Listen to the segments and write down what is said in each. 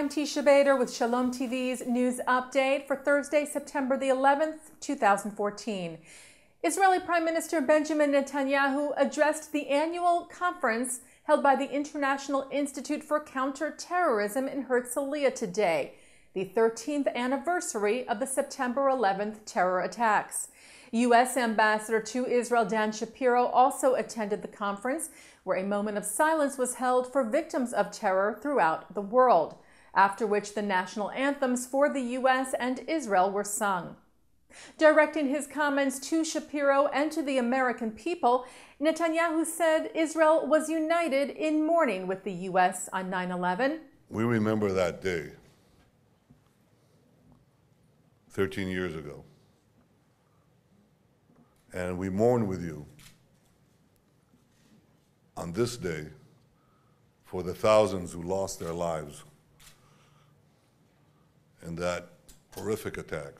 I'm Teisha Bader with Shalom TV's news update for Thursday, September the 11th, 2014. Israeli Prime Minister Benjamin Netanyahu addressed the annual conference held by the International Institute for Counterterrorism in Herzliya today, the 13th anniversary of the September 11th terror attacks. U.S. Ambassador to Israel Dan Shapiro also attended the conference, where a moment of silence was held for victims of terror throughout the world, after which the national anthems for the U.S. and Israel were sung. Directing his comments to Shapiro and to the American people, Netanyahu said Israel was united in mourning with the U.S. on 9/11. We remember that day, 13 years ago, and we mourn with you on this day for the thousands who lost their lives in that horrific attack.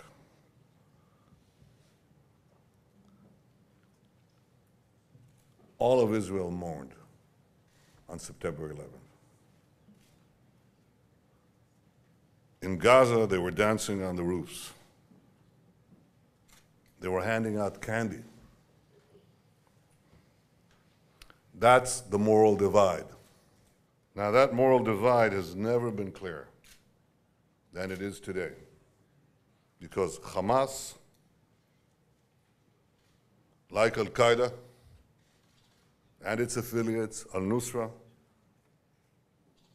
All of Israel mourned on September 11th. In Gaza, they were dancing on the roofs. They were handing out candy. That's the moral divide. Now, that moral divide has never been clearer than it is today, because Hamas, like Al-Qaeda and its affiliates, Al-Nusra,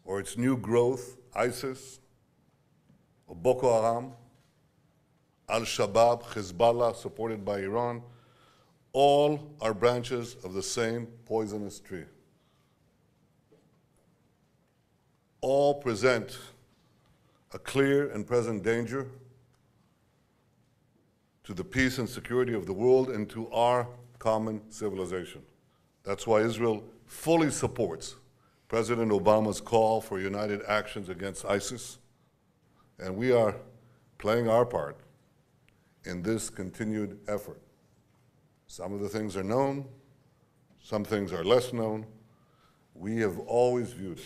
or its new growth, ISIS, or Boko Haram, Al-Shabaab, Hezbollah, supported by Iran, all are branches of the same poisonous tree. All present a clear and present danger to the peace and security of the world and to our common civilization. That's why Israel fully supports President Obama's call for united actions against ISIS, and we are playing our part in this continued effort. Some of the things are known, some things are less known. We have always viewed it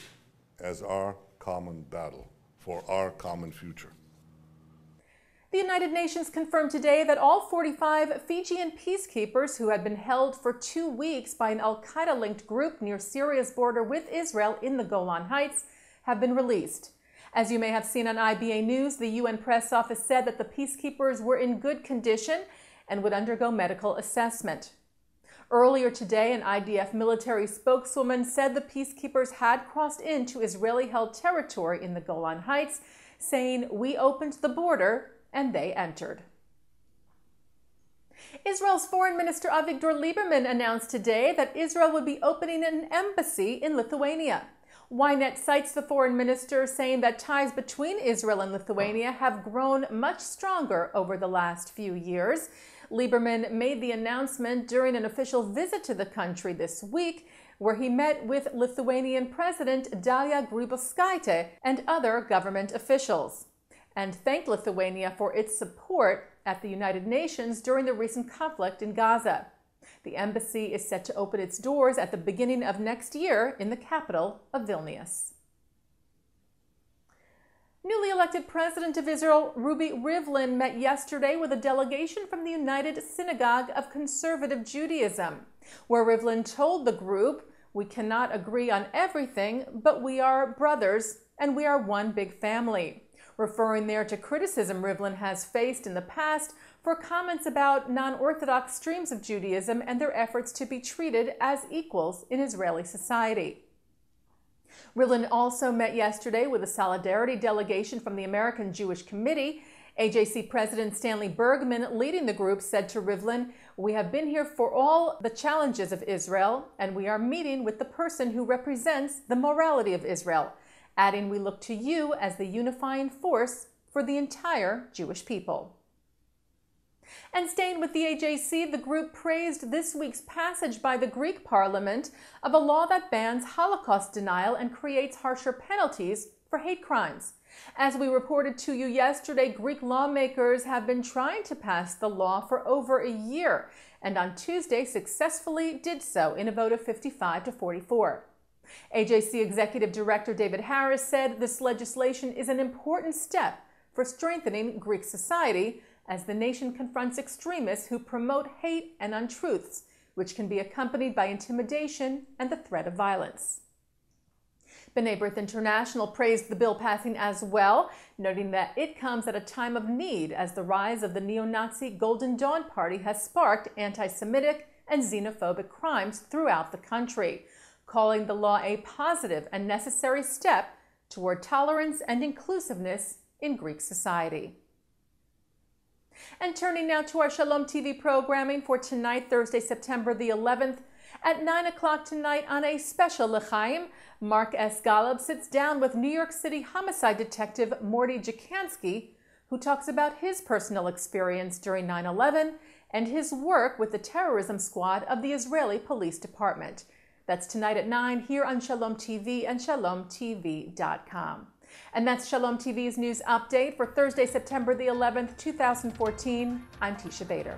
as our common battle for our common future. The United Nations confirmed today that all 45 Fijian peacekeepers who had been held for 2 weeks by an al-Qaeda-linked group near Syria's border with Israel in the Golan Heights have been released. As you may have seen on IBA News, the UN press office said that the peacekeepers were in good condition and would undergo medical assessment. Earlier today, an IDF military spokeswoman said the peacekeepers had crossed into Israeli-held territory in the Golan Heights, saying, "We opened the border and they entered." Israel's Foreign Minister Avigdor Lieberman announced today that Israel would be opening an embassy in Lithuania. Ynet cites the foreign minister saying that ties between Israel and Lithuania have grown much stronger over the last few years. Lieberman made the announcement during an official visit to the country this week, where he met with Lithuanian President Dalia Grybauskaitė and other government officials, and thanked Lithuania for its support at the United Nations during the recent conflict in Gaza. The embassy is set to open its doors at the beginning of next year in the capital of Vilnius. Newly elected President of Israel, Ruvi Rivlin, met yesterday with a delegation from the United Synagogue of Conservative Judaism, where Rivlin told the group, "We cannot agree on everything, but we are brothers and we are one big family," referring there to criticism Rivlin has faced in the past for comments about non-Orthodox streams of Judaism and their efforts to be treated as equals in Israeli society. Rivlin also met yesterday with a solidarity delegation from the American Jewish Committee. AJC President Stanley Bergman, leading the group, said to Rivlin, "We have been here for all the challenges of Israel, and we are meeting with the person who represents the morality of Israel," adding, "We look to you as the unifying force for the entire Jewish people." And staying with the AJC, the group praised this week's passage by the Greek Parliament of a law that bans Holocaust denial and creates harsher penalties for hate crimes. As we reported to you yesterday, Greek lawmakers have been trying to pass the law for over a year, and on Tuesday successfully did so in a vote of 55 to 44. AJC Executive Director David Harris said this legislation is an important step for strengthening Greek society as the nation confronts extremists who promote hate and untruths, which can be accompanied by intimidation and the threat of violence. B'nai B'rith International praised the bill passing as well, noting that it comes at a time of need as the rise of the neo-Nazi Golden Dawn Party has sparked anti-Semitic and xenophobic crimes throughout the country, calling the law a positive and necessary step toward tolerance and inclusiveness in Greek society. And turning now to our Shalom TV programming for tonight, Thursday, September the 11th, at 9 o'clock tonight on a special L'chaim, Mark S. Golub sits down with New York City homicide detective Morty Jacansky, who talks about his personal experience during 9/11 and his work with the terrorism squad of the Israeli Police Department. That's tonight at 9 here on Shalom TV and shalomtv.com. And that's Shalom TV's news update for Thursday, September the 11th, 2014. I'm Teisha Bader.